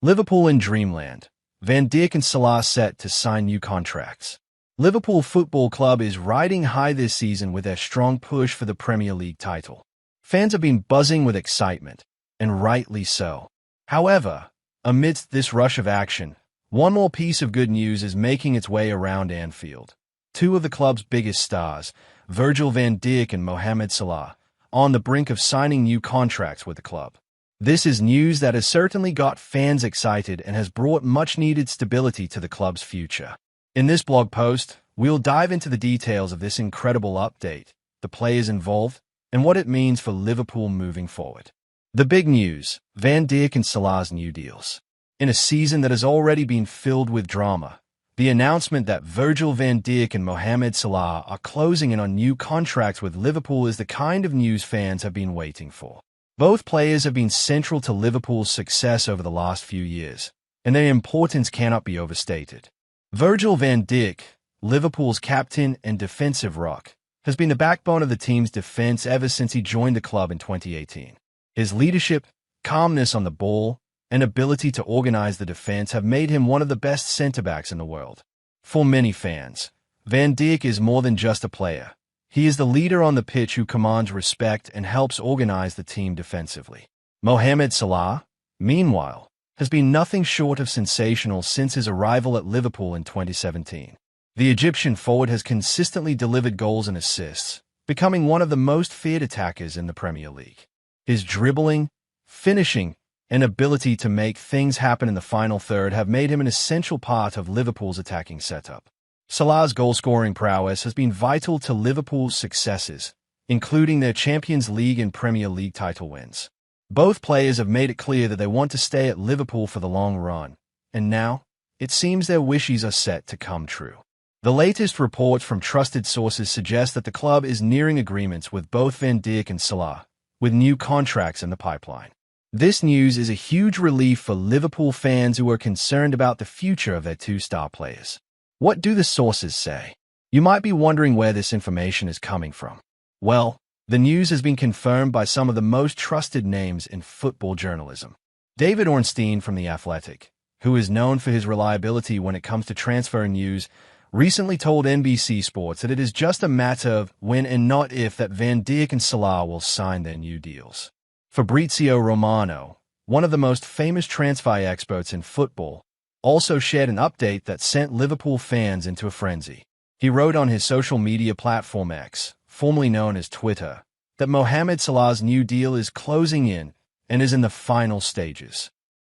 Liverpool in dreamland. Van Dijk and Salah set to sign new contracts. Liverpool Football Club is riding high this season with their strong push for the Premier League title. Fans have been buzzing with excitement, and rightly so. However, amidst this rush of action, one more piece of good news is making its way around Anfield. Two of the club's biggest stars, Virgil van Dijk and Mohamed Salah, are on the brink of signing new contracts with the club. This is news that has certainly got fans excited and has brought much-needed stability to the club's future. In this blog post, we'll dive into the details of this incredible update, the players involved, and what it means for Liverpool moving forward. The big news: Van Dijk and Salah's new deals. In a season that has already been filled with drama, the announcement that Virgil van Dijk and Mohamed Salah are closing in on new contracts with Liverpool is the kind of news fans have been waiting for. Both players have been central to Liverpool's success over the last few years, and their importance cannot be overstated. Virgil van Dijk, Liverpool's captain and defensive rock, has been the backbone of the team's defense ever since he joined the club in 2018. His leadership, calmness on the ball, and ability to organize the defense have made him one of the best centre-backs in the world. For many fans, Van Dijk is more than just a player. He is the leader on the pitch who commands respect and helps organize the team defensively. Mohamed Salah, meanwhile, has been nothing short of sensational since his arrival at Liverpool in 2017. The Egyptian forward has consistently delivered goals and assists, becoming one of the most feared attackers in the Premier League. His dribbling, finishing, and ability to make things happen in the final third have made him an essential part of Liverpool's attacking setup. Salah's goal-scoring prowess has been vital to Liverpool's successes, including their Champions League and Premier League title wins. Both players have made it clear that they want to stay at Liverpool for the long run, and now, it seems their wishes are set to come true. The latest reports from trusted sources suggest that the club is nearing agreements with both Van Dijk and Salah, with new contracts in the pipeline. This news is a huge relief for Liverpool fans who are concerned about the future of their two star players. What do the sources say? You might be wondering where this information is coming from. Well, the news has been confirmed by some of the most trusted names in football journalism. David Ornstein from The Athletic, who is known for his reliability when it comes to transfer news, recently told NBC Sports that it is just a matter of when and not if that Van Dijk and Salah will sign their new deals. Fabrizio Romano, one of the most famous transfer experts in football, also shared an update that sent Liverpool fans into a frenzy. He wrote on his social media platform X, formerly known as Twitter, that Mohamed Salah's new deal is closing in and is in the final stages.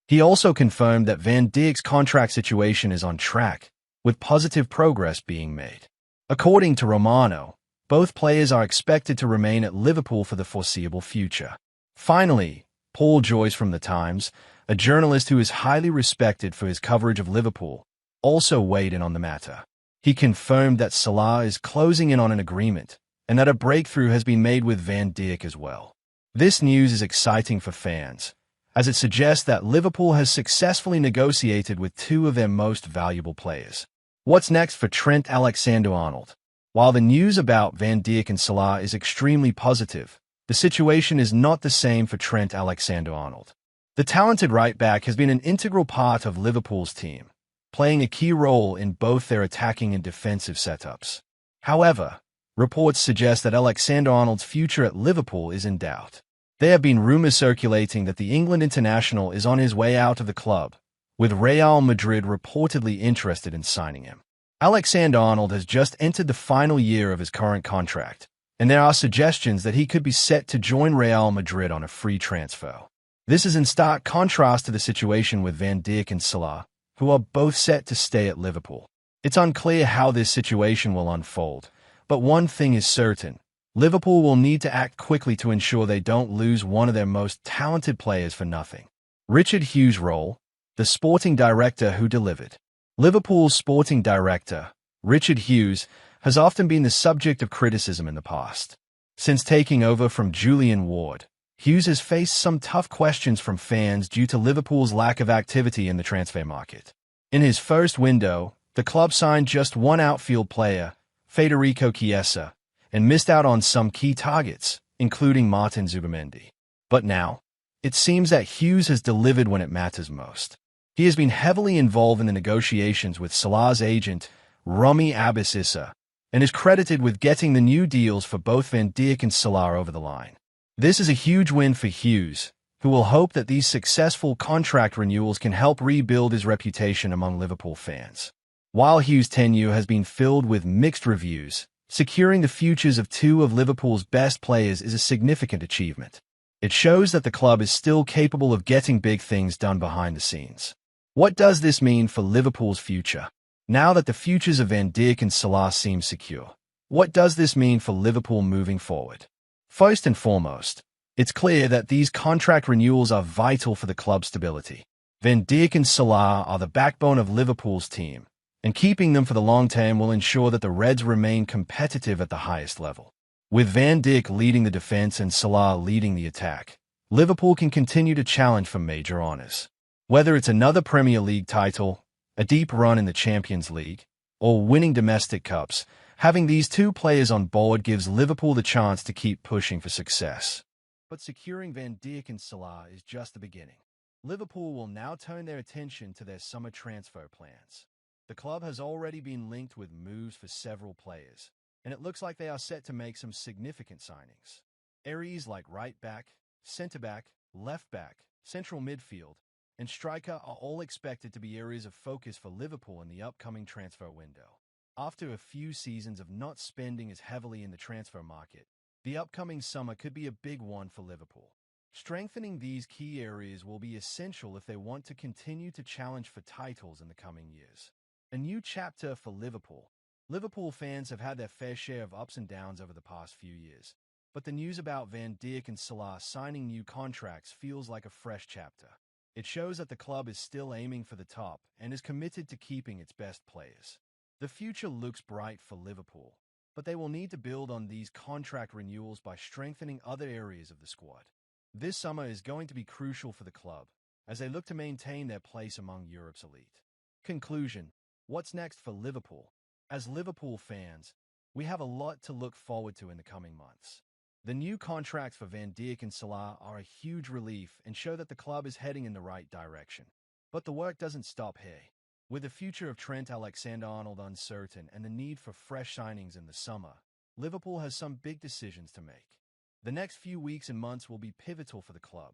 He also confirmed that Van Dijk's contract situation is on track, with positive progress being made. According to Romano, both players are expected to remain at Liverpool for the foreseeable future. Finally, Paul Joyce from The Times, a journalist who is highly respected for his coverage of Liverpool, also weighed in on the matter. He confirmed that Salah is closing in on an agreement and that a breakthrough has been made with Van Dijk as well. This news is exciting for fans, as it suggests that Liverpool has successfully negotiated with two of their most valuable players. What's next for Trent Alexander-Arnold? While the news about Van Dijk and Salah is extremely positive, the situation is not the same for Trent Alexander-Arnold. The talented right-back has been an integral part of Liverpool's team, playing a key role in both their attacking and defensive setups. However, reports suggest that Alexander-Arnold's future at Liverpool is in doubt. There have been rumors circulating that the England international is on his way out of the club, with Real Madrid reportedly interested in signing him. Alexander-Arnold has just entered the final year of his current contract, and there are suggestions that he could be set to join Real Madrid on a free transfer. This is in stark contrast to the situation with Van Dijk and Salah, who are both set to stay at Liverpool. It's unclear how this situation will unfold, but one thing is certain: Liverpool will need to act quickly to ensure they don't lose one of their most talented players for nothing. Richard Hughes' role, the sporting director who delivered. Liverpool's sporting director, Richard Hughes, has often been the subject of criticism in the past. Since taking over from Julian Ward, Hughes has faced some tough questions from fans due to Liverpool's lack of activity in the transfer market. In his first window, the club signed just one outfield player, Federico Chiesa, and missed out on some key targets, including Martin Zubimendi. But now, it seems that Hughes has delivered when it matters most. He has been heavily involved in the negotiations with Salah's agent, Rami Abisissa, and is credited with getting the new deals for both Van Dijk and Salah over the line. This is a huge win for Hughes, who will hope that these successful contract renewals can help rebuild his reputation among Liverpool fans. While Hughes' tenure has been filled with mixed reviews, securing the futures of two of Liverpool's best players is a significant achievement. It shows that the club is still capable of getting big things done behind the scenes. What does this mean for Liverpool's future? Now that the futures of Van Dijk and Salah seem secure, what does this mean for Liverpool moving forward? First and foremost, it's clear that these contract renewals are vital for the club's stability. Van Dijk and Salah are the backbone of Liverpool's team, and keeping them for the long term will ensure that the Reds remain competitive at the highest level. With Van Dijk leading the defense and Salah leading the attack, Liverpool can continue to challenge for major honors. Whether it's another Premier League title, a deep run in the Champions League, or winning domestic cups, having these two players on board gives Liverpool the chance to keep pushing for success. But securing Van Dijk and Salah is just the beginning. Liverpool will now turn their attention to their summer transfer plans. The club has already been linked with moves for several players, and it looks like they are set to make some significant signings. Areas like right-back, centre-back, left-back, central midfield, and striker are all expected to be areas of focus for Liverpool in the upcoming transfer window. After a few seasons of not spending as heavily in the transfer market, the upcoming summer could be a big one for Liverpool. Strengthening these key areas will be essential if they want to continue to challenge for titles in the coming years. A new chapter for Liverpool. Liverpool fans have had their fair share of ups and downs over the past few years, but the news about Van Dijk and Salah signing new contracts feels like a fresh chapter. It shows that the club is still aiming for the top and is committed to keeping its best players. The future looks bright for Liverpool, but they will need to build on these contract renewals by strengthening other areas of the squad. This summer is going to be crucial for the club, as they look to maintain their place among Europe's elite. Conclusion. What's next for Liverpool? As Liverpool fans, we have a lot to look forward to in the coming months. The new contracts for Van Dijk and Salah are a huge relief and show that the club is heading in the right direction. But the work doesn't stop here. With the future of Trent Alexander-Arnold uncertain and the need for fresh signings in the summer, Liverpool has some big decisions to make. The next few weeks and months will be pivotal for the club.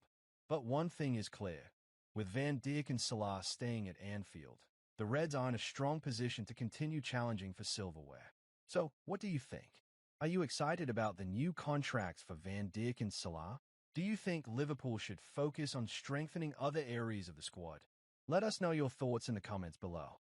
But one thing is clear. With Van Dijk and Salah staying at Anfield, the Reds are in a strong position to continue challenging for silverware. So, what do you think? Are you excited about the new contracts for Van Dijk and Salah? Do you think Liverpool should focus on strengthening other areas of the squad? Let us know your thoughts in the comments below.